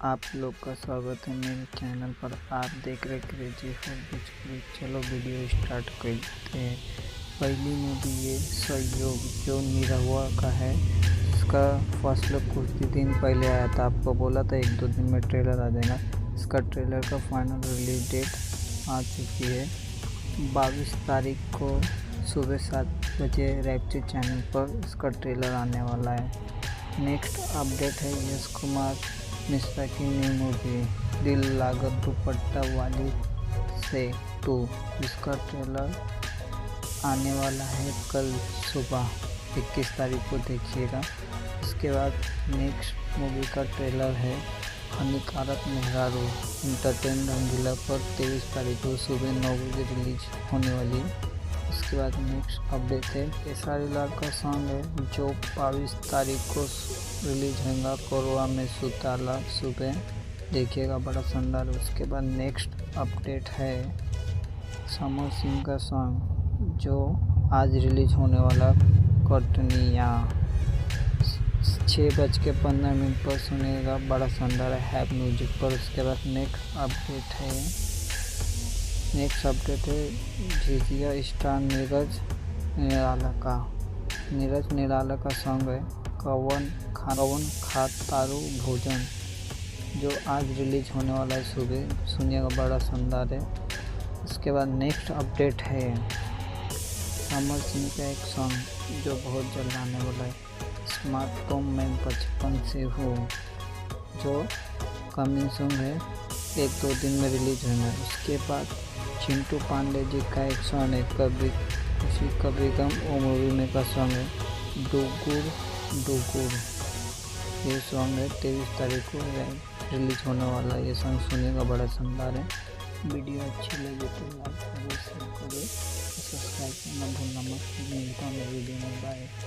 आप लोग का स्वागत है मेरे चैनल पर। आप देख रहे क्रेजी फॉर भोजपुरी। चलो वीडियो स्टार्ट करते हैं। पहली मूवी ये सहयोग जो निरहुआ का है। इसका फर्स्ट लुक कुछ दिन पहले आया था। आपको बोला था 1-2 दिन में ट्रेलर आ जाएगा। इसका ट्रेलर का फाइनल रिलीज डेट आ चुकी है। 22 तारीख को सुबह 7 बजे रैप्चर चैनल पर इसका ट्रेलर आने वाला है। नेक्स्ट अपडेट है यश कुमार मिश्रा की न्यू मूवी दिल लागत दुपट्टा वाली से 2। इसका ट्रेलर आने वाला है कल सुबह 21 तारीख को, देखिएगा। इसके बाद नेक्स्ट मूवी का ट्रेलर है हानिकारक मेहरारू एंटरटेन रंगीला पर 23 तारीख को सुबह 9 बजे रिलीज होने वाली है। इसके बाद नेक्स्ट अपडेट है खेसारी लाल का सॉन्ग है जो 22 तारीख को रिलीज होगा कोरवा में सुताला, सुबह देखिएगा, बड़ा शानदार। उसके बाद नेक्स्ट अपडेट है समर सिंह का सॉन्ग जो आज रिलीज होने वाला कटनिया 6:15 पर सुनेगा, बड़ा शानदार है हैप म्यूजिक पर। उसके बाद नेक्स्ट अपडेट है झिझिया स्टार नीरज निराला का सॉन्ग है कवन खातारू भोजन जो आज रिलीज होने वाला है, सुबह सुनिएगा, बड़ा शानदार है। उसके बाद नेक्स्ट अपडेट है समर सिंह का एक सॉन्ग जो बहुत जल्द आने वाला है स्मार्ट तो मैं बचपन से हूँ, जो कमिंग सॉन्ग है 1-2 दिन में रिलीज होगा। उसके बाद चिंटू पांडे जी का एक सॉन्ग है कभी खुशी कभी गम, वो मूवी में का सॉन्ग है डुगुर डुगुर। ये सॉन्ग है 23 तारीख को रिलीज होने वाला है। ये सॉन्ग सुनिएगा, बड़ा शानदार है। वीडियो अच्छी लगे तो लाइक करो, शेयर करो, सब्सक्राइब करना भूलना मत। मिलता हूँ वीडियो में, बाय।